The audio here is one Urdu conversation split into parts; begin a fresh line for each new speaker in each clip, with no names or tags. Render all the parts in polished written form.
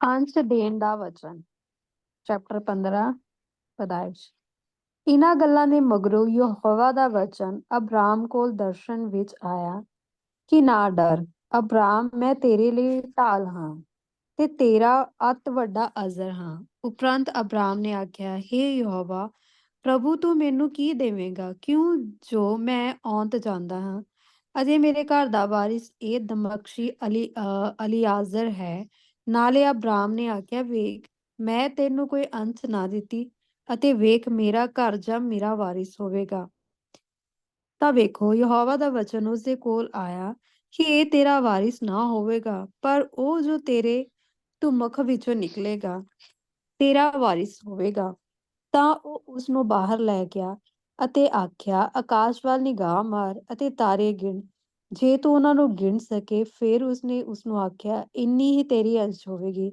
ਅੰਸ਼ ਦੇਣ ਦਾ ਵਚਨ ਚੈਪਟਰ 15 ਪੈਦਾਇਸ਼। ਇਹਨਾਂ ਗੱਲਾਂ ਦੇ ਮਗਰੋਂ ਯਹੋਵਾ ਦਾ ਵਚਨ ਅਬਰਾਮ ਕੋਲ ਦਰਸ਼ਨ ਵਿੱਚ ਆਇਆ ਕਿ ਨਾ ਡਰ ਅਬਰਾਮ, ਮੈਂ ਤੇਰੇ ਲਈ ਢਾਲ ਹਾਂ ਤੇ ਤੇਰਾ ਅਤ ਵੱਡਾ ਅਜ਼ਰ ਹਾਂ। ਉਪਰੰਤ ਅਬਰਾਮ ਨੇ ਆਖਿਆ, ਹੇ ਯਹੋਵਾ ਪ੍ਰਭੂ, ਤੂੰ ਮੈਨੂੰ ਕੀ ਦੇਵੇਂਗਾ, ਕਿਉਂ ਜੋ ਮੈਂ ਔਂਤ ਜਾਂਦਾ ਹਾਂ ਅਤੇ ਮੇਰੇ ਘਰ ਦਾ ਵਾਰਿਸ ਇਹ ਦਮਸ਼ਕੀ ਅਲੀਆਜ਼ਰ ਹੈ। ਨਾਲੇ ਅਬਰਾਮ ਨੇ ਆਖਿਆ, ਵੇਖ ਮੈਂ ਤੈਨੂੰ ਕੋਈ ਅੰਸ਼ ਨਾ ਦਿੱਤੀ ਅਤੇ ਵੇਖ ਮੇਰਾ ਘਰ ਜਾਂ ਮੇਰਾ ਵਾਰਿਸ ਹੋਵੇਗਾ। ਤਾਂ ਵੇਖੋ ਯਹੋਵਾ ਦਾ ਵਚਨ ਉਸ ਦੇ ਕੋਲ ਆਇਆ ਕਿ ਇਹ ਤੇਰਾ ਵਾਰਿਸ ਨਾ ਹੋਵੇਗਾ, ਪਰ ਉਹ ਜੋ ਤੇਰੇ ਧੁਮਖ ਵਿੱਚੋਂ ਨਿਕਲੇਗਾ ਤੇਰਾ ਵਾਰਿਸ ਹੋਵੇਗਾ। ਤਾਂ ਉਹ ਉਸ ਨੂੰ ਬਾਹਰ ਲੈ ਗਿਆ ਅਤੇ ਆਖਿਆ, ਆਕਾਸ਼ ਵੱਲ ਨਿਗਾਹ ਮਾਰ ਅਤੇ ਤਾਰੇ ਗਿਣ, ਜੇ ਤੂੰ ਉਹਨਾਂ ਨੂੰ ਗਿਣ ਸਕੇ। ਫਿਰ ਉਸਨੇ ਉਸ ਨੂੰ ਆਖਿਆ, ਇੰਨੀ ਹੀ ਤੇਰੀ ਅੰਸ਼ ਹੋਵੇਗੀ।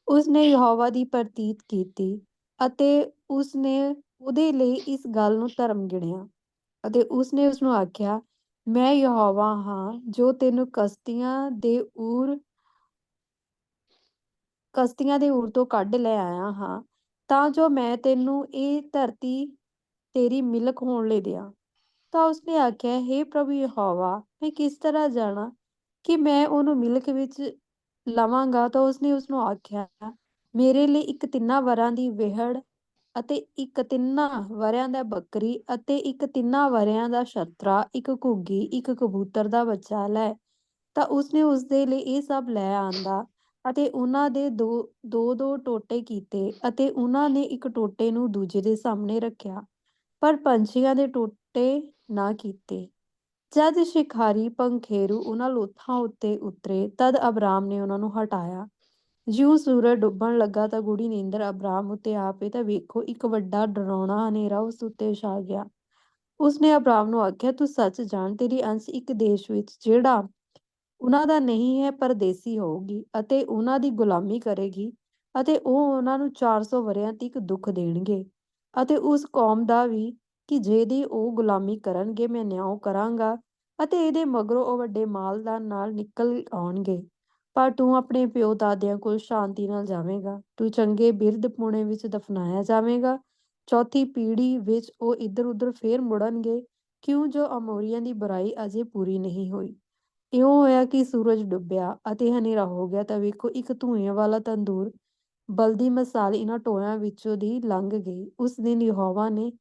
ਉਸਨੇ ਯਹੋਵਾ ਦੀ ਪ੍ਰਤੀਤ ਕੀਤੀ ਅਤੇ ਉਸਨੇ ਉਹਦੇ ਲਈ ਇਸ ਗੱਲ ਨੂੰ ਧਰਮ ਗਿਣਿਆ। ਅਤੇ ਉਸਨੇ ਉਸ ਨੂੰ ਆਖਿਆ, ਮੈਂ ਯਹੋਵਾ ਹਾਂ ਜੋ ਤੈਨੂੰ ਕਸਤੀਆਂ ਦੇ ਉਰ ਤੋਂ ਕੱਢ ਲੈ ਆਇਆ ਹਾਂ, ਤਾਂ ਜੋ ਮੈਂ ਤੈਨੂੰ ਇਹ ਧਰਤੀ ਤੇਰੀ ਮਿਲਕ ਹੋਣ ਲਈ ਦਿਆਂ। ਤਾਂ ਉਸਨੇ ਆਖਿਆ, ਹੇ ਪ੍ਰਭੂ ਯਹੋਵਾ, ਮੈਂ ਕਿਸ ਤਰ੍ਹਾਂ ਜਾਣਾ ਕਿ ਮੈਂ ਉਹਨੂੰ ਮਿਲਕ ਵਿੱਚ ਲਵਾਂਗਾ। ਤਾਂ ਉਸਨੇ ਉਸਨੂੰ ਆਖਿਆ, ਮੇਰੇ ਲਈ ਇੱਕ 3 ਵਰ੍ਹਿਆਂ ਦੀ ਵਿਹੜ ਅਤੇ ਇੱਕ 3 ਵਰ੍ਹਿਆਂ ਦਾ ਬੱਕਰੀ ਅਤੇ ਇੱਕ 3 ਵਰ੍ਹਿਆਂ ਦਾ ਛਤਰਾ, ਇੱਕ ਘੁੱਗੀ, ਇੱਕ ਕਬੂਤਰ ਦਾ ਬੱਚਾ ਲੈ। ਤਾਂ ਉਸਨੇ ਉਸਦੇ ਲਈ ਇਹ ਸਭ ਲੈ ਆਂਦਾ ਅਤੇ ਉਹਨਾਂ ਦੇ ਦੋ ਟੋਟੇ ਕੀਤੇ ਅਤੇ ਉਹਨਾਂ ਨੇ ਇੱਕ ਟੋਟੇ ਨੂੰ ਦੂਜੇ ਦੇ ਸਾਹਮਣੇ ਰੱਖਿਆ, ਪਰ ਪੰਛੀਆਂ ਦੇ ਟੋਟੇ ਨਾ ਕੀਤੇ। ਜਦ ਸ਼ਿਕਾਰੀ ਪੰਖੇਰੂ ਉਹਨਾਂ ਲੋਥਾਂ ਉੱਤੇ ਉਤਰੇ, ਤਦ ਅਬਰਾਮ ਨੇ ਉਹਨਾਂ ਨੂੰ ਹਟਾਇਆ। ਜਿਉਂ ਸੂਰਜ ਡੁੱਬਣ ਲੱਗਾ ਤਾਂ ਗੂੜੀ ਨੀਂਦਰ ਅਬਰਾਮ ਉੱਤੇ ਆ ਪਈ, ਤਾਂ ਵੇਖੋ ਇੱਕ ਵੱਡਾ ਡਰਾਉਣਾ ਹਨੇਰਾ ਉਸ ਉੱਤੇ ਛਾ ਗਿਆ। ਉਸਨੇ ਅਬਰਾਮ ਨੂੰ ਆਖਿਆ, ਤੂੰ ਸੱਚ ਜਾਣ, ਤੇਰੀ ਅੰਸ਼ ਇੱਕ ਦੇਸ਼ ਵਿੱਚ ਜਿਹੜਾ ਉਹਨਾਂ ਦਾ ਨਹੀਂ ਹੈ ਪਰਦੇਸੀ ਹੋਊਗੀ ਅਤੇ ਉਹਨਾਂ ਦੀ ਗੁਲਾਮੀ ਕਰੇਗੀ, ਅਤੇ ਉਹ ਉਹਨਾਂ ਨੂੰ 400 ਵਰ੍ਹਿਆਂ ਤੱਕ ਦੁੱਖ ਦੇਣਗੇ। ਅਤੇ ਉਸ ਕੌਮ ਦਾ ਵੀ ਕਿ ਜਿਹਦੀ ਉਹ ਗੁਲਾਮੀ ਕਰਨਗੇ ਮੈਂ ਨਿਆਂ ਕਰਾਂਗਾ ਅਤੇ ਇਹਦੇ ਮਗਰੋਂ ਉਹ ਵੱਡੇ ਮਾਲਦਾਰ ਨਾਲ ਨਿਕਲ ਆਉਣਗੇ। ਪਰ ਤੂੰ ਆਪਣੇ ਪਿਓ ਦਾਦਿਆਂ ਕੋਲ ਸ਼ਾਂਤੀ ਨਾਲ ਜਾਵੇਂਗਾ। ਤੂੰ ਚੰਗੇ ਬਿਰਧ ਪੁਣੇ ਵਿੱਚ ਦਫਨਾਇਆ ਜਾਵੇਂਗਾ। ਚੌਥੀ ਪੀੜ੍ਹੀ ਵਿੱਚ ਉਹ ਇੱਧਰ ਉੱਧਰ ਫੇਰ ਮੁੜਨਗੇ, ਕਿਉਂ ਜੋ ਅਮੋਰੀਆਂ ਦੀ ਬੁਰਾਈ ਅਜੇ ਪੂਰੀ ਨਹੀਂ ਹੋਈ। ਇਉਂ ਹੋਇਆ ਕਿ ਸੂਰਜ ਡੁੱਬਿਆ ਅਤੇ ਹਨੇਰਾ ਹੋ ਗਿਆ ਤਾਂ ਵੇਖੋ ਇੱਕ ਧੂਏ ਵਾਲਾ ਤੰਦੂਰ ਬਲਦੀ ਮਿਸਾਲ ਇਹਨਾਂ ਟੋਇਆਂ ਵਿੱਚੋਂ ਦੀ ਲੰਘ ਗਈ। ਉਸ ਦਿਨ ਯਹੋਵਾ ਨੇ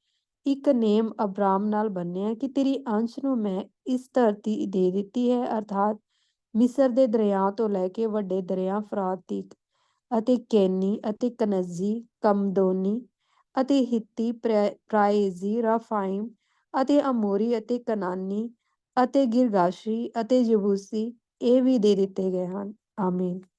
ਇੱਕ ਨੇਮ ਅਬਰਾਮ ਨਾਲ ਬੰਨਿਆ ਕਿ ਤੇਰੀ ਅੰਸ਼ ਨੂੰ ਮੈਂ ਇਸ ਧਰਤੀ ਦੇ ਦਿੱਤੀ ਹੈ, ਅਰਥਾਤ ਮਿਸਰ ਦੇ ਦਰਿਆ ਤੋਂ ਲੈ ਕੇ ਵੱਡੇ ਦਰਿਆ ਫਰਾਤ ਤੀਕ, ਅਤੇ ਕੈਨੀ ਅਤੇ ਕਨਜ਼ੀ, ਕਮਦੋਨੀ ਅਤੇ ਹਿੱਤੀ, ਪ੍ਰਾਇਜ਼ੀ, ਰਾਫਾਇਮ ਅਤੇ ਅਮੋਰੀ ਅਤੇ ਕਨਾਨੀ ਅਤੇ ਗਿਰਗਾਸ਼ੀ ਅਤੇ ਯਬੂਸੀ ਇਹ ਵੀ ਦੇ ਦਿੱਤੇ ਗਏ ਹਨ। ਆਮੀਨ।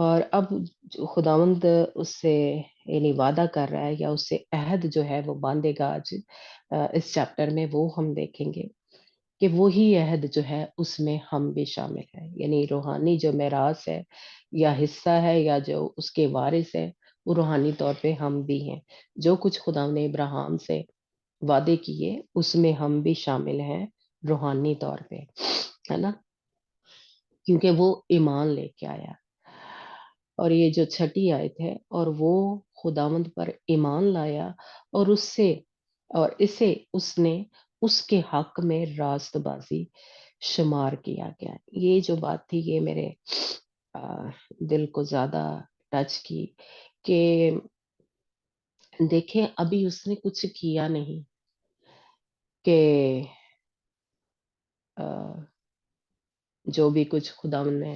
اور اب خداوند اس سے یعنی وعدہ کر رہا ہے یا اس سے عہد جو ہے وہ باندھے گا آج اس چیپٹر میں، وہ ہم دیکھیں گے کہ وہی عہد جو ہے اس میں ہم بھی شامل ہیں، یعنی روحانی جو میراث ہے یا حصہ ہے یا جو اس کے وارث ہے، وہ روحانی طور پہ ہم بھی ہیں۔ جو کچھ خدا نے ابراہیم سے وعدے کیے اس میں ہم بھی شامل ہیں روحانی طور پہ، ہے نا، کیونکہ وہ ایمان لے کے آیا۔ اور یہ جو چھٹی آیت ہے، اور وہ خداوند پر ایمان لایا اور اسے اس نے اس کے حق میں راست بازی شمار کیا گیا۔ یہ جو بات تھی یہ میرے دل کو زیادہ ٹچ کی کہ دیکھیں ابھی اس نے کچھ کیا نہیں کہ جو بھی کچھ خداوند نے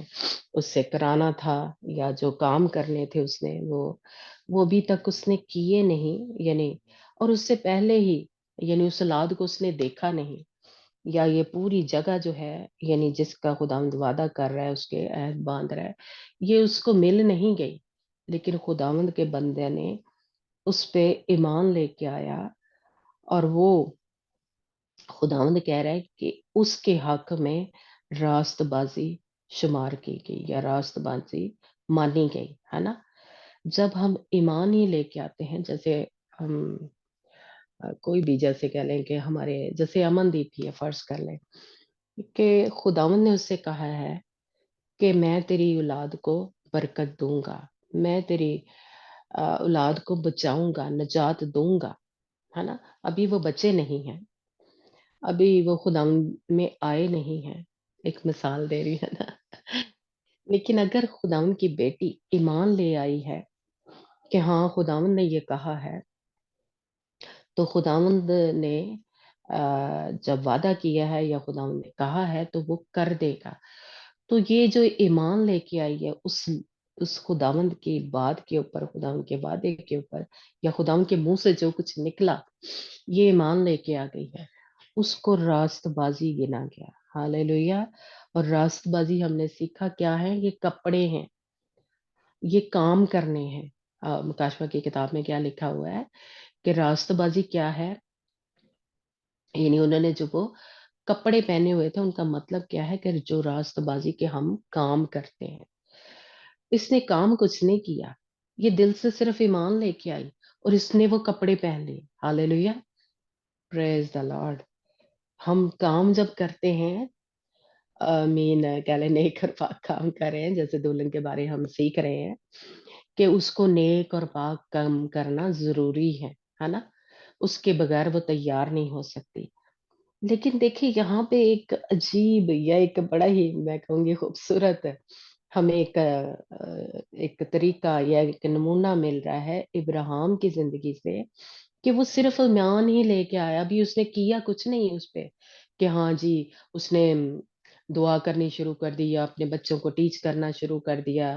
اس سے کرانا تھا یا جو کام کرنے تھے اس نے وہ ابھی تک اس نے کیے نہیں، یعنی اور اس سے پہلے ہی یعنی اس اولاد کو اس نے دیکھا نہیں، یا یہ پوری جگہ جو ہے یعنی جس کا خداوند وعدہ کر رہا ہے اس کے عہد باندھ رہا ہے یہ اس کو مل نہیں گئی، لیکن خداوند کے بندے نے اس پہ ایمان لے کے آیا اور وہ خداوند کہہ رہا ہے کہ اس کے حق میں راست بازی شمار کی گئی یا راست بازی مانی گئی، ہے نا۔ جب ہم ایمان ہی لے کے آتے ہیں، جیسے ہم کوئی بھی جیسے کہہ لیں کہ ہمارے جیسے امن دیپ ہی ہے، فرض کر لیں کہ خداوند نے اس سے کہا ہے کہ میں تیری اولاد کو برکت دوں گا، میں تیری اولاد کو بچاؤں گا، نجات دوں گا، ہے نا۔ ابھی وہ بچے نہیں ہیں، ابھی وہ خداوند میں آئے نہیں ہیں، ایک مثال دے رہی ہے نا، لیکن اگر خداوند کی بیٹی ایمان لے آئی ہے کہ ہاں خداوند نے یہ کہا ہے، تو خداوند نے جب وعدہ کیا ہے یا خداوند نے کہا ہے تو وہ کر دے گا۔ تو یہ جو ایمان لے کے آئی ہے اس خداوند کی بات کے اوپر، خداوند کے وعدے کے اوپر، یا خداوند کے منہ سے جو کچھ نکلا یہ ایمان لے کے آ گئی ہے، اس کو راست بازی گنا گیا۔ ہاللیلویہ۔ اور راست بازی ہم نے سیکھا کیا ہے، یہ کپڑے ہیں، یہ کام کرنے ہیں۔ مکاشفہ کی کتاب میں کیا لکھا ہوا ہے کہ راست بازی کیا ہے، یعنی انہوں نے جو وہ کپڑے پہنے ہوئے تھے ان کا مطلب کیا ہے کہ جو راست بازی کے ہم کام کرتے ہیں۔ اس نے کام کچھ نہیں کیا، یہ دل سے صرف ایمان لے کے آئی اور اس نے وہ کپڑے پہن لیے۔ ہاللیلویہ، پریز دا لارڈ۔ ہم کام جب کرتے ہیں مین کہہ لیں نیک اور پاک کام کر رہے ہیں، جیسے دلہن کے بارے ہم سیکھ رہے ہیں کہ اس کو نیک اور پاک کام کرنا ضروری ہے نا، اس کے بغیر وہ تیار نہیں ہو سکتی۔ لیکن دیکھیں یہاں پہ ایک عجیب یا ایک بڑا ہی میں کہوں گی خوبصورت ہمیں ایک طریقہ یا ایک نمونہ مل رہا ہے ابراہیم کی زندگی سے کہ وہ صرف ایمان ہی لے کے آیا، ابھی اس نے کیا کچھ نہیں اس پہ کہ ہاں جی اس نے دعا کرنی شروع کر دی یا اپنے بچوں کو ٹیچ کرنا شروع کر دیا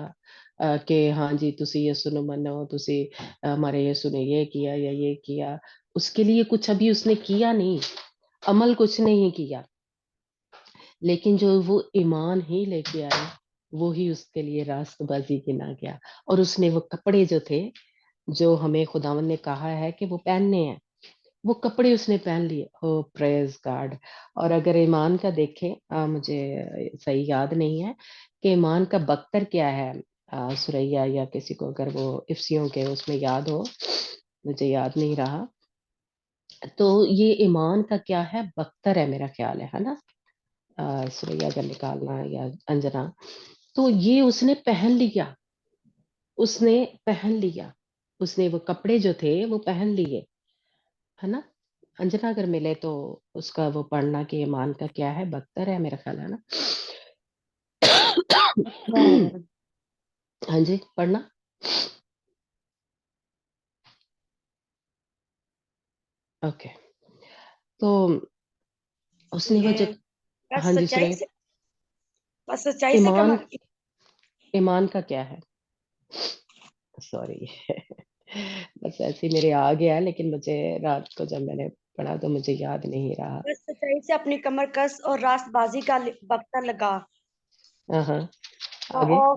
کہ ہاں جی تسی یسوع نو منو، تسی ہمارے یسوع نے یہ کیا یا یہ کیا، اس کے لیے کچھ ابھی اس نے کیا نہیں، عمل کچھ نہیں کیا، لیکن جو وہ ایمان ہی لے کے آئے وہی اس کے لیے راست بازی گنا گیا۔ اور اس نے وہ کپڑے جو تھے جو ہمیں خداوند نے کہا ہے کہ وہ پہننے ہیں، وہ کپڑے اس نے پہن لیے۔ او پریز گاڈ۔ اور اگر ایمان کا دیکھیں مجھے صحیح یاد نہیں ہے کہ ایمان کا بختر کیا ہے، سوریا یا کسی کو اگر وہ افسیوں کے اس میں یاد ہو، مجھے یاد نہیں رہا، تو یہ ایمان کا کیا ہے، بختر ہے میرا خیال ہے نا، سوریا اگر نکالنا یا انجنا، تو یہ اس نے پہن لیا، اس نے پہن لیا، اس نے وہ کپڑے جو تھے وہ پہن لیے، ہے نا۔ انجنا اگر ملے تو اس کا وہ پڑھنا کہ ایمان کا کیا ہے، بختر ہے میرا خیال ہے نا۔ ہاں جی پڑھنا۔ اوکے، تو اس نے وہ جو
بس
ہاں جی
سچائی
سورے،
سے بس سچائی سے
ایمان
کم
ایمان کا کیا ہے، سوری بس ایسے ہی میرے آ گیا، لیکن مجھے رات کو جب میں نے پڑھا تو مجھے یاد نہیں رہا۔
بس سچائی سے اپنی کمر کس اور راست بازی کا بختر لگا
ہاں آگے۔
اور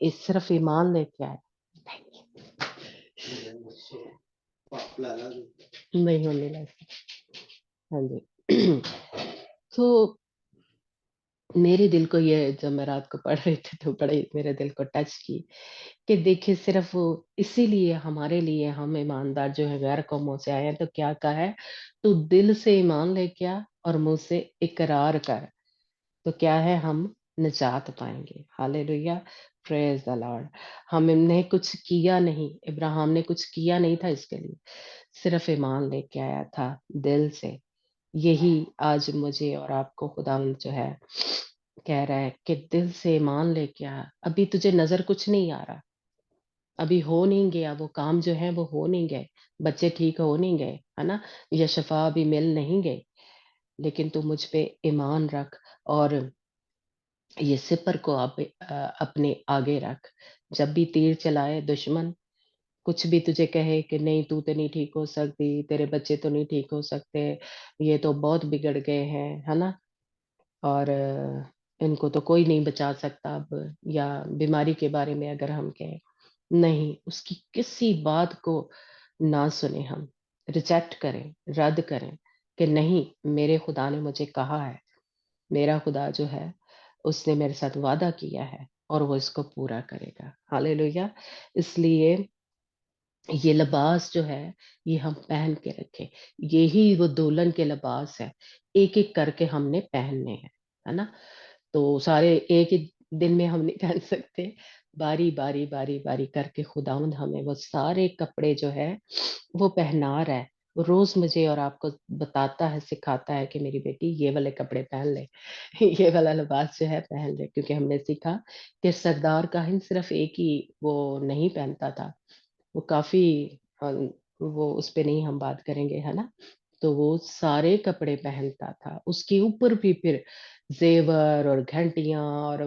اس صرف ایمان لے کے آئے. نہیں ہونے لگا. ہاں جی. تو میرے دل کو یہ جب میں رات کو پڑھ رہی تھی تو بڑے میرے دل کو ٹچ کی کہ دیکھیے صرف وہ اسی لیے ہمارے لیے ہم ایماندار جو ہے غیر قوموں سے آئے ہیں تو کیا کہا ہے تو دل سے ایمان لے کے آ اور منہ سے اقرار کر تو کیا ہے ہم نجات پائیں گے. ہاللیلویہ. پریز دی لارڈ. ہم نے کچھ کیا نہیں, ابراہیم نے کچھ کیا نہیں تھا اس کے لیے, صرف ایمان لے کے آیا تھا دل سے. یہی آج مجھے اور آپ کو خدا جو ہے کہہ رہا ہے کہ دل سے ایمان لے کے آ. ابھی تجھے نظر کچھ نہیں آ رہا, ابھی ہو نہیں گیا, وہ کام جو ہے وہ ہو نہیں گئے, بچے ٹھیک ہو نہیں گئے ہے نا, یا شفا بھی مل نہیں گئے, لیکن تو مجھ پہ ایمان رکھ اور یہ سپر کو آپ اپنے آگے رکھ. جب بھی تیر چلائے دشمن, کچھ بھی تجھے کہے کہ نہیں تو نہیں ٹھیک ہو سکتی, تیرے بچے تو نہیں ٹھیک ہو سکتے, یہ تو بہت بگڑ گئے ہیں ہے نا, اور ان کو تو کوئی نہیں بچا سکتا اب, یا بیماری کے بارے میں اگر ہم کہیں, نہیں, اس کی کسی بات کو نہ سنیں, ہم ریجیکٹ کریں, رد کریں کہ نہیں, میرے خدا نے مجھے کہا ہے, میرا خدا جو ہے اس نے میرے ساتھ وعدہ کیا ہے اور وہ اس کو پورا کرے گا. ہاللیلویہ. اس لیے یہ لباس جو ہے یہ ہم پہن کے رکھے, یہی وہ دولن کے لباس ہے, ایک ایک کر کے ہم نے پہننے ہیں ہے نا. تو سارے ایک ہی دن میں ہم نہیں پہن سکتے, باری باری باری باری کر کے خداوند ہمیں وہ سارے کپڑے جو ہے وہ پہنا رہا ہے. روز مجھے اور آپ کو بتاتا ہے, سکھاتا ہے کہ میری بیٹی یہ والے کپڑے پہن لے, یہ والا لباس جو ہے پہن لے, کیونکہ ہم نے سیکھا کہ سردار کاہن صرف ایک ہی وہ نہیں پہنتا تھا, وہ کافی وہ اس پہ نہیں ہم بات کریں گے ہے نا, تو وہ سارے کپڑے پہنتا تھا, اس کے اوپر بھی پھر زیور اور گھنٹیاں اور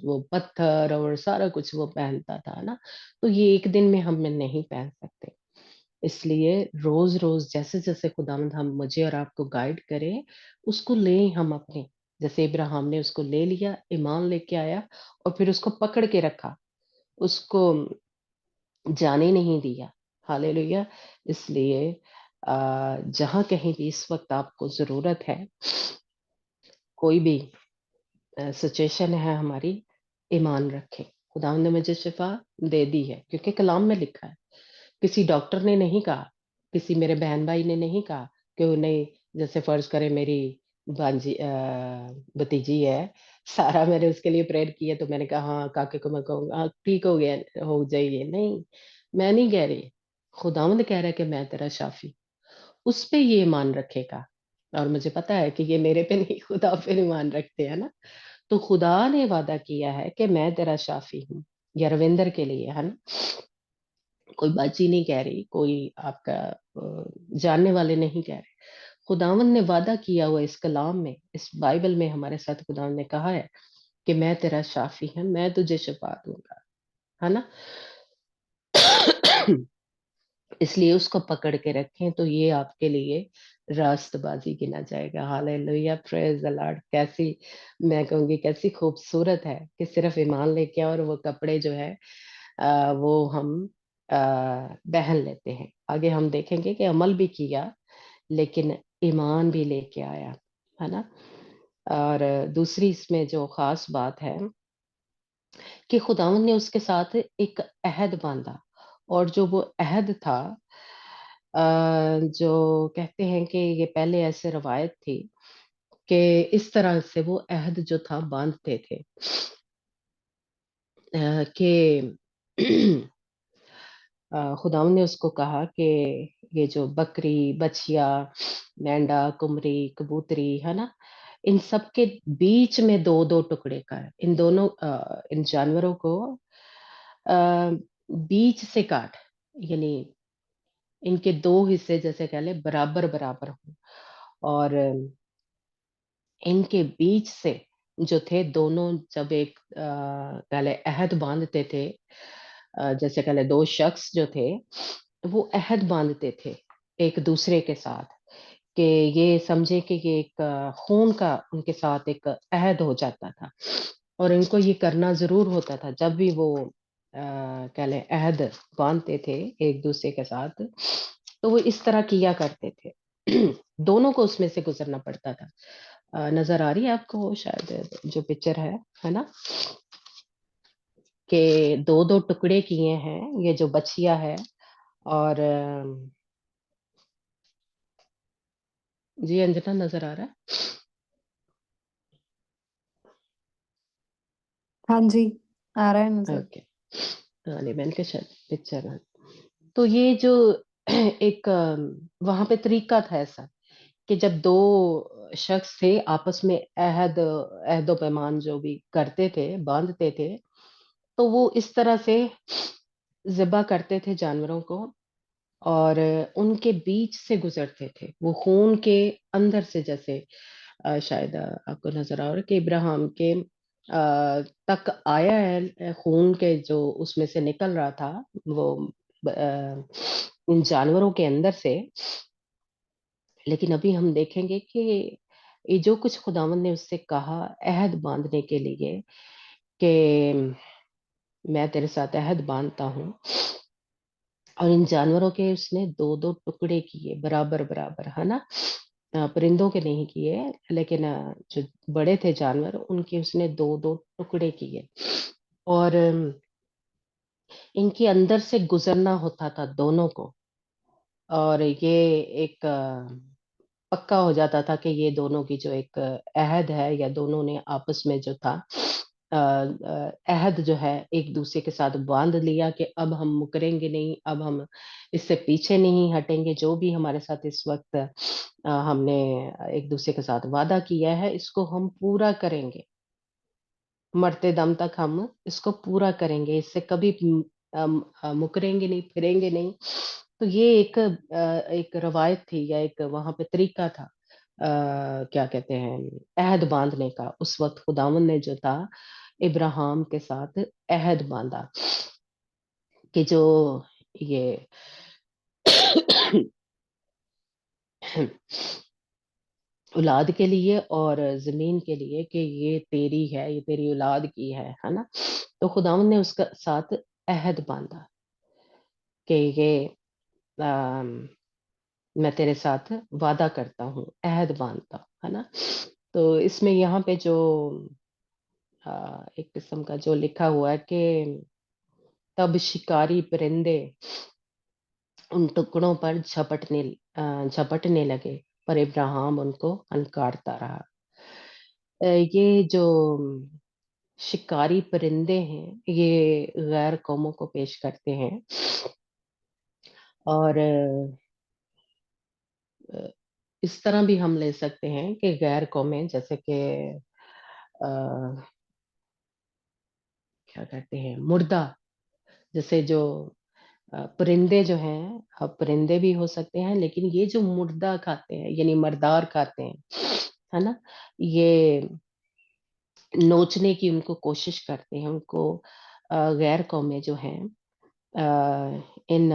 وہ پتھر اور سارا کچھ وہ پہنتا تھا نا. تو یہ ایک دن میں ہم نہیں پہن سکتے, اس لیے روز روز جیسے جیسے خداوند ہم مجھے اور آپ کو گائیڈ کرے, اس کو لیں ہم اپنے, جیسے ابراہیم نے اس کو لے لیا, ایمان لے کے آیا اور پھر اس کو پکڑ کے رکھا, اس کو جانے نہیں دیا. ہاللیلویہ. اس لیے جہاں کہیں بھی اس وقت آپ کو ضرورت ہے, کوئی بھی سچویشن ہے ہماری, ایمان رکھے. خدا نے مجھے شفا دے دی ہے کیونکہ کلام میں لکھا ہے, کسی ڈاکٹر نے نہیں کہا, کسی میرے بہن بھائی نے نہیں کہا کہ انہیں, جیسے فرض کرے میری بانجی بتیجی ہے سارا, میں نے اس کے لیے پریئر کی ہے تو میں نے کہا ہاں کاکے کو میں کہوں گا ٹھیک ہو گیا, ہو جائیے. نہیں, میں نہیں کہہ رہی, خداوند کہہ رہا ہے کہ میں تیرا شافی, اس پہ یہ ایمان رکھے گا. اور مجھے پتا ہے کہ یہ میرے پہ نہیں, خدا پہ ایمان رکھتے ہیں نا. تو خدا نے وعدہ کیا ہے کہ میں تیرا شافی ہوں, یا رویندر کے لیے ہے نا, کوئی باجی نہیں کہہ رہی, کوئی آپ کا جاننے والے نہیں کہہ رہے, خداوند نے وعدہ کیا ہوا اس کلام میں, اس بائبل میں ہمارے ساتھ خداوند نے کہا ہے کہ میں تیرا شافی ہوں, میں تجھے شفا دوں گا ہے نا. اس لیے اس کو پکڑ کے رکھیں تو یہ آپ کے لیے راست بازی گنا جائے گا. ہاللیلویہ. پریز دی لارڈ. کیسی, میں کہوں گی کیسی خوبصورت ہے کہ صرف ایمان لے کے اور وہ کپڑے جو ہے وہ ہم پہن لیتے ہیں. آگے ہم دیکھیں گے کہ عمل بھی کیا لیکن ایمان بھی لے کے آیا ہے نا. اور دوسری اس میں جو خاص بات ہے کہ خداوند نے اس کے ساتھ ایک عہد باندھا, اور جو وہ عہد تھا, جو کہتے ہیں کہ یہ پہلے ایسے روایت تھی کہ اس طرح سے وہ عہد جو تھا باندھتے تھے کہ خداوند نے اس کو کہا کہ یہ جو بکری, بچیا, مینڈا, کمری, کبوتری ہے نا, ان سب کے بیچ میں دو دو ٹکڑے کر, ان دونوں ان جانوروں کو بیچ سے کاٹ, یعنی ان کے دو حصے جیسے کہہ لیں برابر برابر ہوں, اور ان کے بیچ سے جو تھے دونوں جب ایک کہہ لیں عہد باندھتے تھے, جیسے کہہ لیں دو شخص جو تھے وہ عہد باندھتے تھے ایک دوسرے کے ساتھ, کہ یہ سمجھے کہ یہ ایک خون کا ان کے ساتھ ایک عہد ہو جاتا تھا. اور ان کو یہ کرنا ضرور ہوتا تھا جب بھی وہ کہہ لیں عہد باندھتے تھے ایک دوسرے کے ساتھ، تو وہ اس طرح کیا کرتے تھے. دونوں کو اس میں سے گزرنا پڑتا تھا. نظر آ رہی ہے آپ کو شاید جو پکچر ہے نا، کہ دو دو ٹکڑے کیے ہیں یہ جو بچیا ہے. اور جی انجنا نظر آ رہا ہے؟
ہاں جی آ رہا ہے نظر.
اوکے. میں نے کہا شاید پکچر ہے. تو یہ جو ایک وہاں پہ طریقہ تھا ایسا کہ جب دو شخص تھے آپس میں عہد و پیمان جو بھی کرتے تھے باندھتے تھے، تو وہ اس طرح سے ذبح کرتے تھے جانوروں کو، اور ان کے بیچ سے گزرتے تھے وہ خون کے اندر سے. جیسے شاید آپ کو نظر آ رہا ہے کہ ابراہیم کے تک آیا ہے خون کے جو اس میں سے نکل رہا تھا وہ ان جانوروں کے اندر سے. لیکن ابھی ہم دیکھیں گے کہ یہ جو کچھ خداوند نے اس سے کہا عہد باندھنے کے لیے کہ میں تیرے ساتھ عہد باندھتا ہوں، اور ان جانوروں کے اس نے دو دو ٹکڑے کیے برابر برابر، ہے نا. پرندوں کے نہیں کیے، لیکن جو بڑے تھے جانور ان کے اس نے دو دو ٹکڑے کیے. اور ان کے اندر سے گزرنا ہوتا تھا دونوں کو، اور یہ ایک پکا ہو جاتا تھا کہ یہ دونوں کی جو ایک عہد ہے، یا دونوں نے آپس میں جو تھا عہد جو ہے ایک دوسرے کے ساتھ باندھ لیا کہ اب ہم مکریں گے نہیں، اب ہم اس سے پیچھے نہیں ہٹیں گے. جو بھی ہمارے ساتھ اس وقت ہم نے ایک دوسرے کے ساتھ وعدہ کیا ہے اس کو ہم پورا کریں گے، مرتے دم تک ہم اس کو پورا کریں گے، اس سے کبھی مکریں گے نہیں، پھریں گے نہیں. تو یہ ایک روایت تھی، یا ایک وہاں پہ طریقہ تھا کیا کہتے ہیں عہد باندھنے کا. اس وقت خداوند نے جو تھا ابراہیم کے ساتھ عہد باندھا کہ جو یہ اولاد کے لیے اور زمین کے لیے کہ یہ تیری ہے، یہ تیری اولاد کی ہے نا. تو خداوند نے اس کا ساتھ عہد باندھا کہ یہ میں تیرے ساتھ وعدہ کرتا ہوں، عہد باندھتا ہوں، ہے نا. تو اس میں یہاں پہ جو ایک قسم کا جو لکھا ہوا ہے کہ تب شکاری پرندے ان ٹکڑوں پر جھپٹنے لگے، پر ابراہیم ان کو انکارتا رہا. یہ جو شکاری پرندے ہیں یہ غیر قوموں کو پیش کرتے ہیں، اور اس طرح بھی ہم لے سکتے ہیں کہ غیر قومیں جیسے کہ کیا کہتے ہیں مردہ، جیسے جو پرندے جو ہیں پرندے بھی ہو سکتے ہیں، لیکن یہ جو مردہ کھاتے ہیں یعنی مردار کھاتے ہیں، ہے نا، یہ نوچنے کی ان کو کوشش کرتے ہیں. ان کو غیر قومیں جو ہیں ان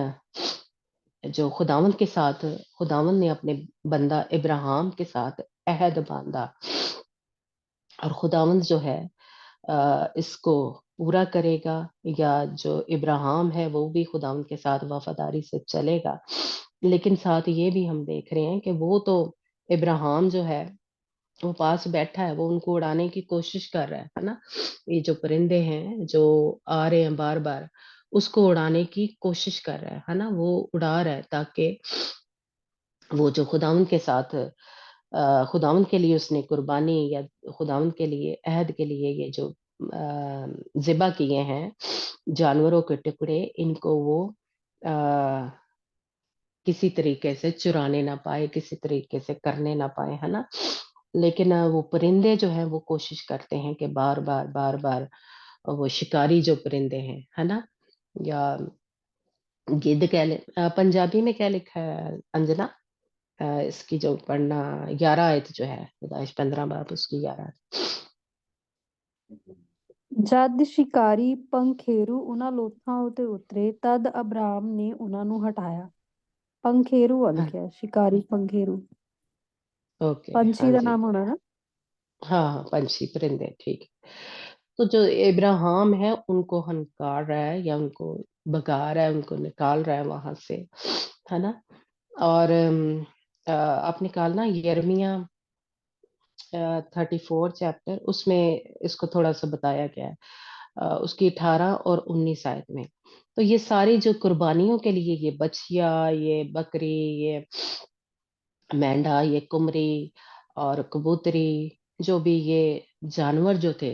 جو خداوند کے ساتھ خداوند نے اپنے بندہ ابراہیم کے ساتھ عہد باندھا، اور خداوند جو ہے اس کو پورا کرے گا، یا جو ابراہیم ہے وہ بھی خداوند کے ساتھ وفاداری سے چلے گا. لیکن ساتھ یہ بھی ہم دیکھ رہے ہیں کہ وہ تو ابراہیم جو ہے وہ پاس بیٹھا ہے، وہ ان کو اڑانے کی کوشش کر رہا ہے نا. یہ جو پرندے ہیں جو آ رہے ہیں بار بار اس کو اڑانے کی کوشش کر رہا ہے نا، وہ اڑا رہا ہے تاکہ وہ جو خداوند کے ساتھ خداوند کے لیے اس نے قربانی یا خداوند کے لیے عہد کے لیے یہ جو ذبح کیے ہیں جانوروں کے ٹکڑے، ان کو وہ کسی طریقے سے چرانے نہ پائے، کسی طریقے سے کرنے نہ پائے، ہے نا. لیکن وہ پرندے جو ہیں وہ کوشش کرتے ہیں کہ بار بار وہ شکاری جو پرندے ہیں، ہے نا، یا گدھ کہہ لیں. پنجابی میں کیا لکھا ہے انجنا اس کی جو پڑھنا 11 آیت جو ہے پیدائش 15 باب اس کی 11 آیت.
ਜਦ ਸ਼ਿਕਾਰੀ ਪੰਖੇਰੂ ਉਹਨਾਂ ਲੋਥਾਂ ਉਤੇ ਉਤਰੇ ਤਦ ਅਬਰਾਮ ਨੇ ਉਹਨਾਂ ਨੂੰ ਹਟਾਇਆ. ਪੰਖੇਰੂ ਲਿਖਿਆ, ਸ਼ਿਕਾਰੀ ਪੰਖੇਰੂ
اوکے
ਪੰਛੀ
ہاں
ਦਾ
جی،
ਨਾਮ ਹੋਣਾ ਨਾ.
ہاں پنچھی پرندے ٹھیک. تو جو ابراہیم ہے ان کو ہنکار رہا ہے یا ان کو بگا رہا ہے، ان کو نکال رہا ہے وہاں سے، ہے نا. اور آپ نکالنا یرمیا 34 چیپٹر، اس میں اس کو تھوڑا سا بتایا گیا ہے، اس کی 18 اور 19 آیت میں. تو یہ ساری جو قربانیوں کے لیے، یہ بچیا، یہ بکری، یہ مینڈا، یہ کمری اور کبوتری، جو بھی یہ جانور جو تھے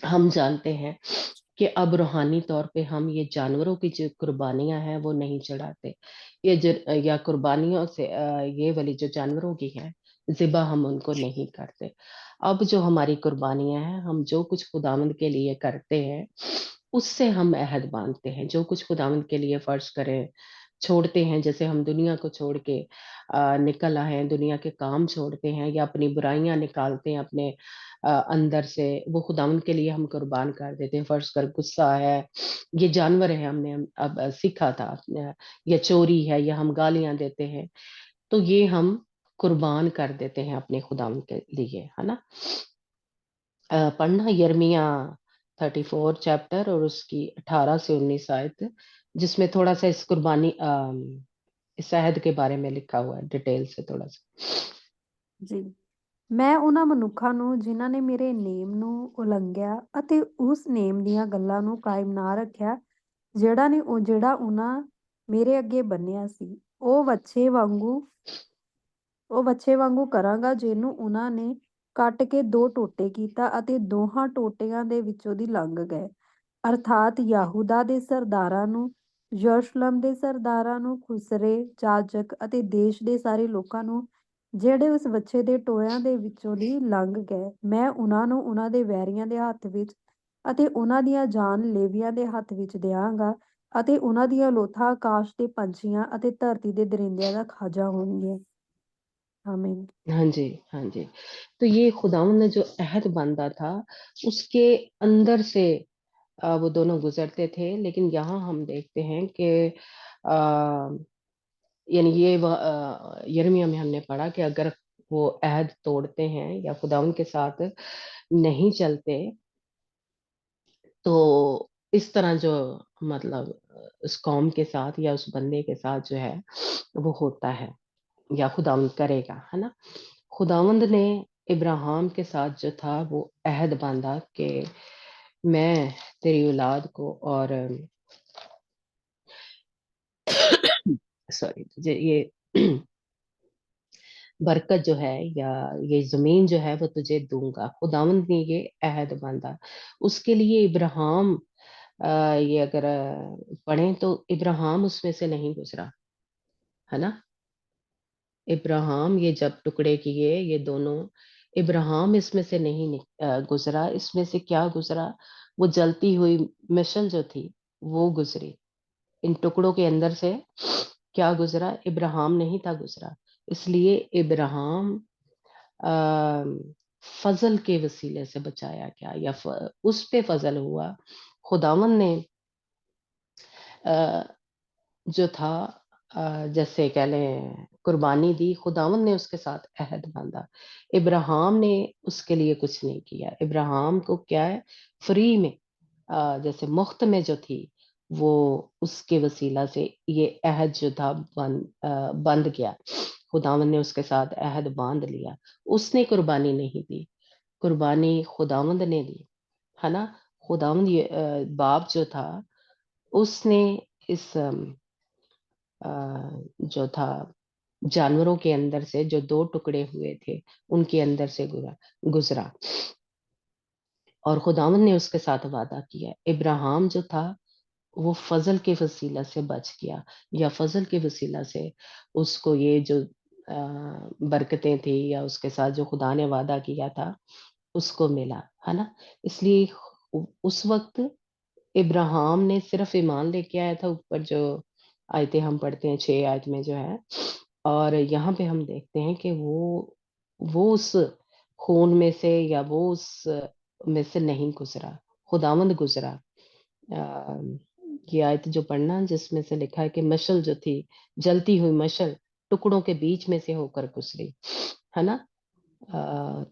ہم جانتے ہیں کہ اب روحانی طور پہ ہم یہ جانوروں کی جو قربانیاں ہیں وہ نہیں چڑھاتے، یا قربانیوں سے یہ والی جو جانوروں کی ہیں ذبح ہم ان کو نہیں کرتے. اب جو ہماری قربانیاں ہیں، ہم جو کچھ خداوند کے لیے کرتے ہیں اس سے ہم عہد باندھتے ہیں. جو کچھ خداوند کے لیے فرض کریں چھوڑتے ہیں، جیسے ہم دنیا کو چھوڑ کے نکل آئے ہیں، دنیا کے کام چھوڑتے ہیں یا اپنی برائیاں نکالتے ہیں اپنے اندر سے، وہ خداوند کے لیے ہم قربان کر دیتے ہیں. فرض کر غصہ ہے، یہ جانور ہے، ہم نے اب سیکھا تھا، یا چوری ہے، یا ہم گالیاں دیتے ہیں، تو یہ ہم قربان کر دیتے ہیں اپنے خداوند کے لیے، ہے نا. پڑھنا یرمیا 34 چیپٹر اور اس کی 18 سے 19 آیت، جس میں تھوڑا سا اس قربانی اس عہد کے بارے میں لکھا ہوا ہے ڈیٹیل سے تھوڑا سا.
ਜੀ ਮੈਂ ਉਹਨਾਂ ਮਨੁੱਖਾਂ ਨੂੰ ਜਿਨ੍ਹਾਂ ਨੇ ਮੇਰੇ ਨੇਮ ਨੂੰ ਉਲੰਘਿਆ ਅਤੇ ਉਸ ਨੇਮ ਦੀਆਂ ਗੱਲਾਂ ਨੂੰ ਕਾਇਮ ਨਾ ਰੱਖਿਆ ਜਿਹੜਾ ਉਹਨਾਂ ਮੇਰੇ ਅੱਗੇ ਬੰਨਿਆ ਸੀ, ਉਹ ਵੱਛੇ ਵਾਂਗੂ ਕਰਾਂਗਾ, ਜਿਹਨੂੰ ਉਹਨਾਂ ਨੇ ਕੱਟ ਕੇ 2 ਟੋਟੇ ਕੀਤਾ ਅਤੇ ਦੋਹਾਂ ਟੋਟਿਆਂ ਦੇ ਵਿੱਚੋਂ ਦੀ ਲੰਘ ਗਏ, ਅਰਥਾਤ ਯਹੂਦਾ ਦੇ ਸਰਦਾਰਾਂ ਨੂੰ, ਯਰੂਸ਼ਲਮ ਦੇ ਸਰਦਾਰਾਂ ਨੂੰ, ਖੁਸਰੇ, ਜਾਜਕ ਅਤੇ ਦੇਸ਼ ਦੇ ਸਾਰੇ ਲੋਕਾਂ ਨੂੰ ਜਿਹੜੇ ਉਸ ਵੱਛੇ ਦੇ ਟੋਇਆਂ ਦੇ ਵਿੱਚੋਂ ਦੀ ਲੰਘ ਗਏ. ਮੈਂ ਉਹਨਾਂ ਨੂੰ ਉਹਨਾਂ ਦੇ ਵੈਰੀਆਂ ਦੇ ਹੱਥ ਵਿੱਚ ਅਤੇ ਉਹਨਾਂ ਦੀਆਂ ਜਾਨ ਲੇਵੀਆਂ ਦੇ ਹੱਥ ਵਿੱਚ ਦਿਆਂਗਾ, ਅਤੇ ਉਹਨਾਂ ਦੀਆਂ ਲੋਥਾਂ ਆਕਾਸ਼ ਦੇ ਪੰਛੀਆਂ ਅਤੇ ਧਰਤੀ ਦੇ ਦਰਿੰਦਿਆਂ ਦਾ ਖਾਜਾ ਹੋਣਗੀਆਂ. آمین.
ہاں جی، ہاں جی. تو یہ خداوند نے جو عہد باندھا تھا اس کے اندر سے وہ دونوں گزرتے تھے. لیکن یہاں ہم دیکھتے ہیں کہ یعنی یہ یرمیا میں ہم نے پڑھا کہ اگر وہ عہد توڑتے ہیں یا خداوند کے ساتھ نہیں چلتے تو اس طرح جو مطلب اس قوم کے ساتھ یا اس بندے کے ساتھ جو ہے وہ ہوتا ہے یا خداوند کرے گا، ہے نا. خداوند نے ابراہیم کے ساتھ جو تھا وہ عہد باندھا کہ میں تیری اولاد کو اور سوری یہ برکت جو ہے یا یہ زمین جو ہے وہ تجھے دوں گا. خداوند نے یہ عہد باندھا. اس کے لیے ابراہیم یہ اگر پڑھیں تو ابراہیم اس میں سے نہیں گزرا، ہے نا. ابراہیم یہ جب ٹکڑے کیے یہ دونوں، ابراہیم اس میں سے نہیں گزرا. اس میں سے کیا گزرا؟ وہ جلتی ہوئی مشل جو تھی وہ گزری. ان ٹکڑوں کے اندر سے کیا گزرا؟ ابراہیم نہیں تھا گزرا. اس لیے ابراہیم فضل کے وسیلے سے بچایا گیا یا اس پہ فضل ہوا. خداوند نے جو تھا جیسے کہہ لیں قربانی دی، خداوند نے اس کے ساتھ عہد باندھا. ابراہیم نے اس کے لیے کچھ نہیں کیا. ابراہیم کو کیا ہے، فری میں جیسے مفت میں جو تھی وہ اس کے وسیلہ سے یہ عہد جو تھا بند گیا. خداوند نے اس کے ساتھ عہد باندھ لیا. اس نے قربانی نہیں دی، قربانی خداوند نے دی، ہے نا. خداوند باپ جو تھا اس نے اس جو تھا جانوروں کے اندر سے جو 2 ٹکڑے ہوئے تھے ان کے اندر سے گزرا اور خداوند نے اس کے ساتھ وعدہ کیا. ابراہیم جو تھا وہ فضل کے وسیلہ سے بچ گیا یا فضل کے وسیلہ سے اس کو یہ جو برکتیں تھی یا اس کے ساتھ جو خدا نے وعدہ کیا تھا اس کو ملا، ہے نا. اس لیے اس وقت ابراہیم نے صرف ایمان لے کے آیا تھا، اوپر جو آیتیں ہم پڑھتے ہیں 6 آیت میں جو ہے، اور یہاں پہ ہم دیکھتے ہیں کہ وہ اس خون میں سے یا وہ اس میں سے نہیں گزرا، خداوند گزرا. یہ آیت جو پڑھنا جس میں سے لکھا ہے کہ مشل جو تھی، جلتی ہوئی مشل ٹکڑوں کے بیچ میں سے ہو کر گزری، ہے نا.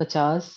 50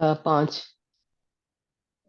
5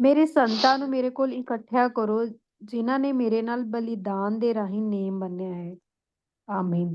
ਮੇਰੇ ਸੰਤਾਂ ਨੂੰ ਮੇਰੇ ਕੋਲ ਇਕੱਠਿਆ ਕਰੋ, ਜਿਨ੍ਹਾਂ ਨੇ ਮੇਰੇ ਨਾਲ ਬਲੀਦਾਨ ਦੇ ਰਾਹੀਂ ਨੇਮ ਬੰਨਿਆ ਹੈ। ਆਮੀਨ।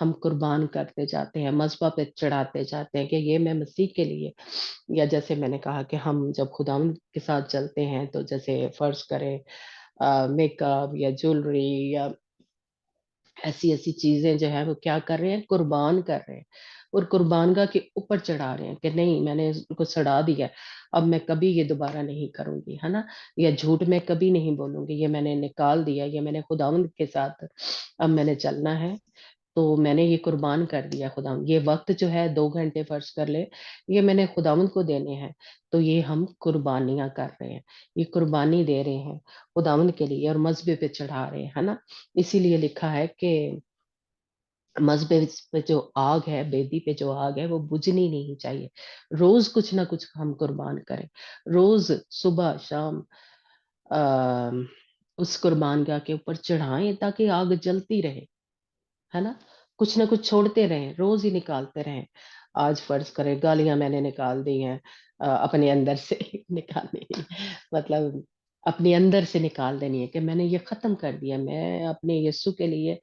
ہم قربان کرتے جاتے ہیں، مذبح پہ چڑھاتے جاتے ہیں کہ یہ میں مسیح کے لیے. یا جیسے میں نے کہا کہ ہم جب خداوند کے ساتھ چلتے ہیں تو جیسے فرض کریں میک اپ یا جولری یا ایسی ایسی چیزیں جو ہے وہ کیا کر رہے ہیں، قربان کر رہے ہیں، اور قربان گاہ کے اوپر چڑھا رہے ہیں کہ نہیں میں نے اس کو سڑا دیا، اب میں کبھی یہ دوبارہ نہیں کروں گی، ہے نا. یا جھوٹ میں کبھی نہیں بولوں گی، یہ میں نے نکال دیا، یہ میں نے خداوند کے ساتھ اب میں نے چلنا ہے، تو میں نے یہ قربان کر دیا خداوند. یہ وقت جو ہے 2 گھنٹے فرض کر لے، یہ میں نے خداوند کو دینے ہیں، تو یہ ہم قربانیاں کر رہے ہیں، یہ قربانی دے رہے ہیں خداوند کے لیے اور مذبے پہ چڑھا رہے ہیں، ہے نا. اسی لیے لکھا ہے کہ مذبے پہ جو آگ ہے، بیدی پہ جو آگ ہے وہ بجھنی نہیں چاہیے. روز کچھ نہ کچھ ہم قربان کریں، روز صبح شام اس قربان گاہ کے اوپر چڑھائیں تاکہ آگ جلتی رہے، ہے نا. کچھ نہ کچھ چھوڑتے رہیں، روز ہی نکالتے رہیں. آج فرض کریں گالیاں میں نے نکال دی ہیں، اپنے اندر سے نکالنی، مطلب اپنے اندر سے نکال دینی ہے کہ میں نے یہ ختم کر دیا، میں اپنے یسوع کے لیے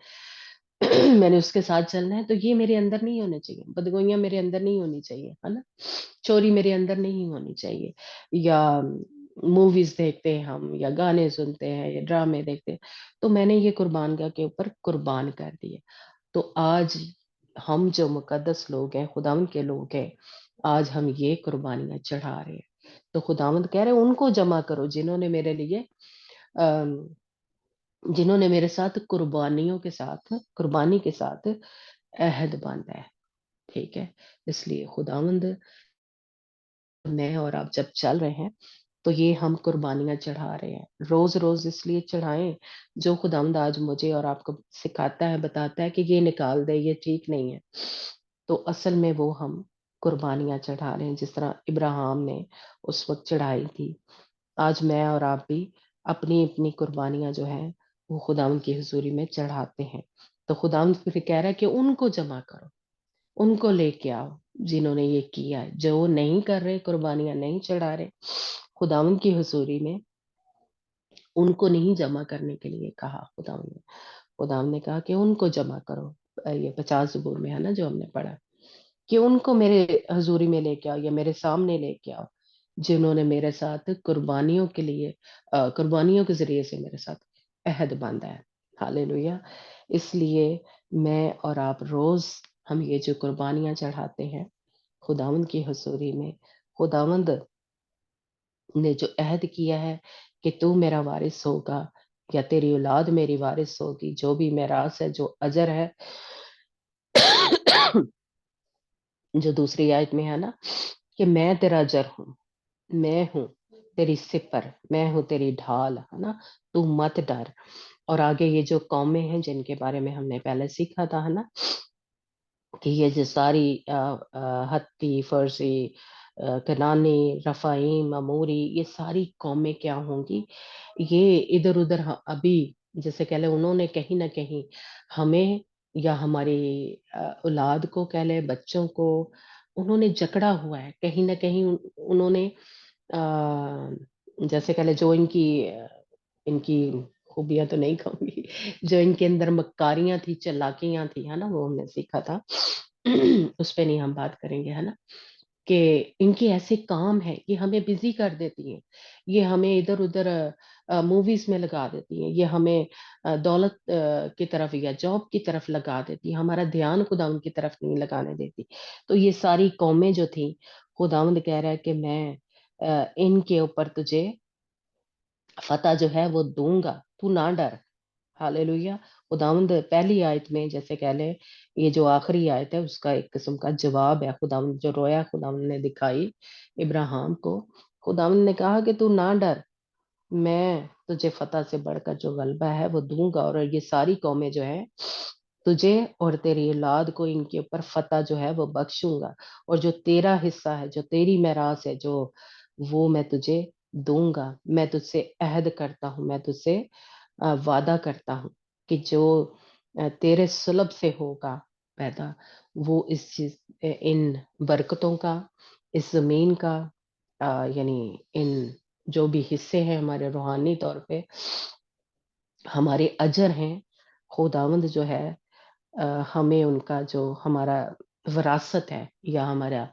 میں نے اس کے ساتھ چلنا ہے، تو یہ میرے اندر نہیں ہونے چاہیے، بدگوئیاں میرے اندر نہیں ہونی چاہیے، ہے نا. چوری میرے اندر نہیں ہونی چاہیے، یا موویز دیکھتے ہیں ہم، یا گانے سنتے ہیں، یا ڈرامے دیکھتے ہیں، تو میں نے یہ قربان گاہ کے اوپر قربان کر دیے. تو آج ہم جو مقدس لوگ ہیں، خداوند کے لوگ ہیں، آج ہم یہ قربانیاں چڑھا رہے ہیں. تو خداوند کہہ رہے ہیں ان کو جمع کرو جنہوں نے میرے لیے جنہوں نے میرے ساتھ قربانی کے ساتھ عہد باندھا ہے. ٹھیک ہے، اس لیے خداوند میں اور آپ جب چل رہے ہیں تو یہ ہم قربانیاں چڑھا رہے ہیں، روز روز اس لیے چڑھائیں جو خداوند آج مجھے اور آپ کو سکھاتا ہے، بتاتا ہے کہ یہ نکال دے، یہ ٹھیک نہیں ہے. تو اصل میں وہ ہم قربانیاں چڑھا رہے ہیں جس طرح ابراہیم نے اس وقت چڑھائی تھی. آج میں اور آپ بھی اپنی اپنی قربانیاں جو ہیں وہ خداوند کی حضوری میں چڑھاتے ہیں. تو خداوند پھر کہہ رہا ہے کہ ان کو جمع کرو، ان کو لے کے آؤ جنہوں نے یہ کیا ہے. جو نہیں کر رہے، قربانیاں نہیں چڑھا رہے خداوند کی حضوری میں، ان کو نہیں جمع کرنے کے لیے کہا خداوند نے کہا کہ ان کو جمع کرو. یہ 50 زبور میں ہے نا جو ہم نے پڑھا، کہ ان کو میرے حضوری میں لے کے آؤ یا میرے سامنے لے کے آؤ جنہوں نے میرے ساتھ قربانیوں کے ذریعے سے میرے ساتھ عہد باندھا ہے. ہاللیلویا. اس لیے میں اور آپ روز ہم یہ جو قربانیاں چڑھاتے ہیں خداوند کی حضوری میں، خداوند نے جو عہد کیا ہے کہ تو میرا وارث ہوگا یا تیری اولاد میری وارث ہوگی، جو بھی میراث ہے، جو اجر ہے، جو دوسری آیت میں ہے نا کہ میں تیرا اجر ہوں، میں ہوں تیری سپر، میں ہوں تیری ڈھال، ہے نا، تو مت ڈر. اور آگے یہ جو قومیں ہیں جن کے بارے میں ہم نے پہلے سیکھا تھا، ہے نا، کہ یہ جو ساری ہتی، فرسی، کنانی، رفائیم، اموری، یہ ساری قومیں کیا ہوں گی، یہ ادھر ادھر ابھی جیسے کہہ لیں انہوں نے کہیں نہ کہیں ہمیں یا ہماری اولاد کو کہہ لیں، بچوں کو انہوں نے جکڑا ہوا ہے، کہیں نہ کہیں انہوں نے جیسے کہہ لیں جو ان کی خوبیاں تو نہیں کہوں گی، جو ان کے اندر مکاریاں تھی، چلاکیاں تھی، ہے نا، وہ ہم نے سیکھا تھا. اس پہ نہیں ہم بات کریں گے، ہے نا، کہ ان کے ایسے کام ہے یہ ہمیں بزی کر دیتی ہیں، یہ ہمیں ادھر ادھر موویز میں لگا دیتی ہیں، یہ ہمیں دولت کی طرف یا جاب کی طرف لگا دیتی ہیں، ہمارا دھیان خداوند کی طرف نہیں لگانے دیتی. تو یہ ساری قومیں جو تھیں، خداوند کہہ رہا ہے کہ میں ان کے اوپر تجھے فتح جو ہے وہ دوں گا، تو نہ ڈر. ہاللیلویا. خداوند پہلی آیت میں جیسے کہہ لیں یہ جو آخری آیت ہے اس کا ایک قسم کا جواب ہے. خداوند جو رویا خداوند نے دکھائی ابراہیم کو، خداوند نے کہا کہ تو نہ ڈر، میں تجھے فتح سے بڑھ کر جو غلبہ ہے وہ دوں گا، اور یہ ساری قومیں جو ہیں تجھے اور تیری اولاد کو ان کے اوپر فتح جو ہے وہ بخشوں گا، اور جو تیرا حصہ ہے، جو تیری میراث ہے، جو وہ میں تجھے دوں گا. میں تجھ سے عہد کرتا ہوں، میں تجھ سے وعدہ کرتا ہوں کہ جو تیرے صلب سے ہوگا پیدا، وہ اس چیز ان برکتوں کا، اس زمین کا، یعنی ان جو بھی حصے ہیں ہمارے روحانی طور پہ ہمارے اجر ہیں، خداوند جو ہے ہمیں ان کا جو ہمارا وراثت ہے یا ہمارا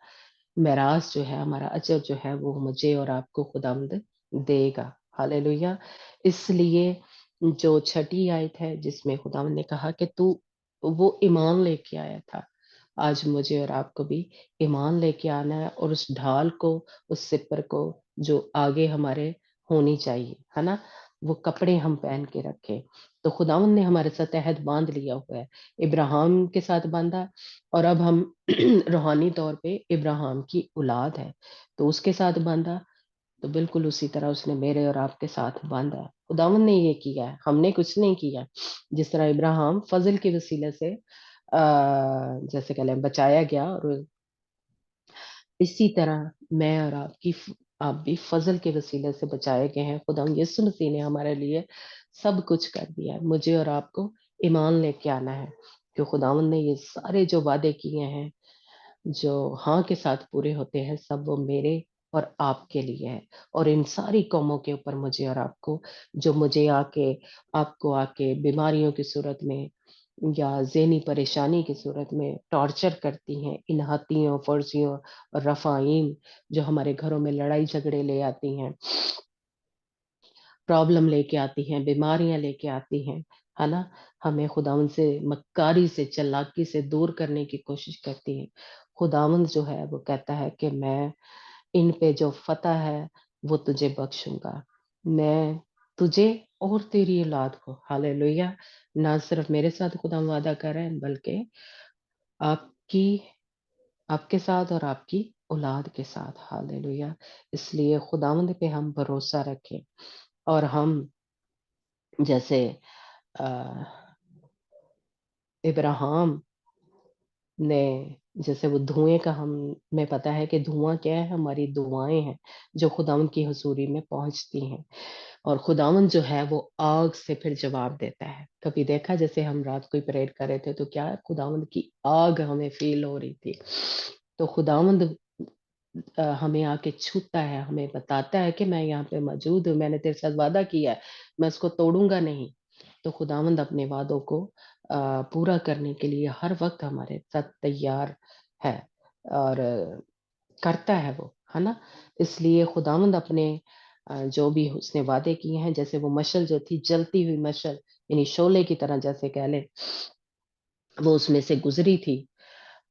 میراث جو ہے، ہمارا اجر جو ہے، وہ مجھے اور آپ کو خداوند دے گا. ہاللیلویا. اس لیے جو چھٹی آیت ہے جس میں خداوند نے کہا کہ تو وہ ایمان لے کے آیا تھا، آج مجھے اور آپ کو بھی ایمان لے کے آنا ہے، اور اس ڈھال کو، اس سپر کو جو آگے ہمارے ہونی چاہیے، ہے نا، وہ کپڑے ہم پہن کے رکھے. تو خداوند نے ہمارے ساتھ عہد باندھ لیا ہوا ہے، ابراہیم کے ساتھ باندھا، اور اب ہم روحانی طور پہ ابراہیم کی اولاد ہے تو اس کے ساتھ باندھا. تو بالکل اسی طرح اس نے میرے اور آپ کے ساتھ باندھا ہے. خداوند نے یہ کیا ہے، ہم نے کچھ نہیں کیا. جس طرح ابراہیم فضل کے وسیلے سے جیسے کہ لیں بچایا گیا، اور اسی طرح میں اور آپ بھی فضل کے وسیلے سے بچائے گئے ہیں. خدا یسوع مسیح نے ہمارے لیے سب کچھ کر دیا ہے. مجھے اور آپ کو ایمان لے کے آنا ہے کہ خداوند نے یہ سارے جو وعدے کیے ہیں جو ہاں کے ساتھ پورے ہوتے ہیں، سب وہ میرے اور آپ کے لیے ہے. اور ان ساری قوموں کے اوپر مجھے اور آپ کو، جو مجھے آپ کو آ کے بیماریوں کی صورت میں یا ذہنی پریشانی کی صورت میں ٹارچر کرتی ہیں، ان ہتھیوں، فرزیوں اور رفائیم جو ہمارے گھروں میں لڑائی جھگڑے لے آتی ہیں، پرابلم لے کے آتی ہیں، بیماریاں لے کے آتی ہیں، ہے نا، ہمیں خداوند سے مکاری سے، چلاکی سے دور کرنے کی کوشش کرتی ہیں. خداوند جو ہے وہ کہتا ہے کہ میں ان پہ جو فتح ہے وہ تجھے بخشوں گا، میں تجھے اور تیری اولاد کو. ہاللیلویا. نہ صرف میرے ساتھ خدا وعدہ کر رہے ہیں، بلکہ آپ کے ساتھ اور آپ کی اولاد کے ساتھ. ہاللیلویا. اس لیے خداوند پہ ہم بھروسہ رکھیں، اور ہم جیسے ابراہیم نے، جیسے وہ دھوئیں کا ہمیں پتا ہے کہ دھواں کیا ہے، ہماری دعائیں ہیں جو خداوند کی حضوری میں پہنچتی ہیں، اور خداوند جو ہے وہ آگ سے پھر جواب دیتا ہے. کبھی دیکھا جیسے ہم رات کو پریئر کر رہے تھے تو کیا خداوند کی آگ ہمیں فیل ہو رہی تھی. تو خداوند ہمیں آ کے چھوتا ہے، ہمیں بتاتا ہے کہ میں یہاں پہ موجود ہوں، میں نے تیرے ساتھ وعدہ کیا ہے، میں اس کو توڑوں گا نہیں. تو خداوند اپنے وعدوں کو پورا کرنے کے لیے ہر وقت ہمارے ساتھ تیار ہے، اور کرتا ہے وہ، ہے نا. اس لیے خداوند اپنے جو بھی اس نے وعدے کیے ہیں، جیسے وہ مشل جو تھی، جلتی ہوئی مشل، یعنی شعلے کی طرح جیسے کہہ لیں، وہ اس میں سے گزری تھی،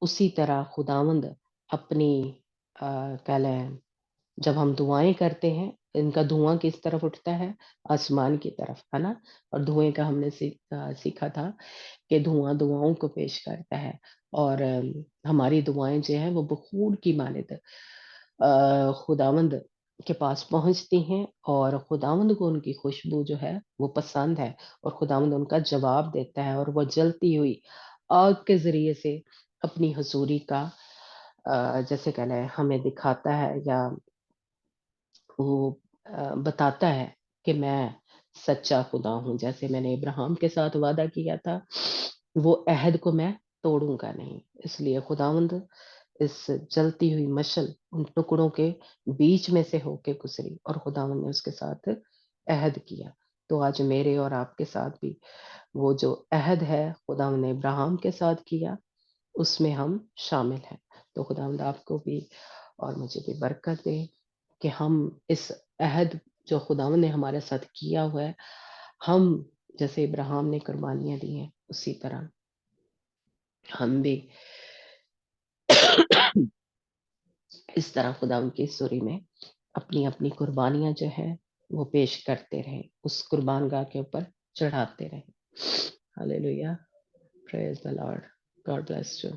اسی طرح خداوند اپنی کہہ لیں جب ہم دعائیں کرتے ہیں، ان کا دھواں کس طرف اٹھتا ہے؟ آسمان کی طرف، ہے نا. اور دھوئیں کا ہم نے سیکھا تھا کہ دھواں دعاؤں کو پیش کرتا ہے، اور ہماری دعائیں جو ہیں وہ بخور کی مانند خداوند کے پاس پہنچتی ہیں، اور خداوند کو ان کی خوشبو جو ہے وہ پسند ہے، اور خداوند ان کا جواب دیتا ہے، اور وہ جلتی ہوئی آگ کے ذریعے سے اپنی حضوری کا جیسے کہ ہمیں دکھاتا ہے، یا وہ بتاتا ہے کہ میں سچا خدا ہوں. جیسے میں نے ابراہیم کے ساتھ وعدہ کیا تھا، وہ عہد کو میں توڑوں گا نہیں. اس لیے خداوند اس جلتی ہوئی مشل ان ٹکڑوں کے بیچ میں سے ہو کے گزری، اور خداوند نے اس کے ساتھ عہد کیا. تو آج میرے اور آپ کے ساتھ بھی وہ جو عہد ہے خداوند نے ابراہیم کے ساتھ کیا، اس میں ہم شامل ہیں. تو خداوند آپ کو بھی اور مجھے بھی برکت دے کہ ہم اس عہد جو خداوند نے ہمارے ساتھ کیا ہوا ہے، ہم جیسے ابراہیم نے قربانیاں دی ہیں، اسی طرح ہم بھی اس طرح خداوند کی سوری میں اپنی اپنی قربانیاں جو ہے وہ پیش کرتے رہیں، اس قربان گاہ کے اوپر چڑھاتے رہیں. ہاللیلویا. پریز دی لارڈ. God bless you.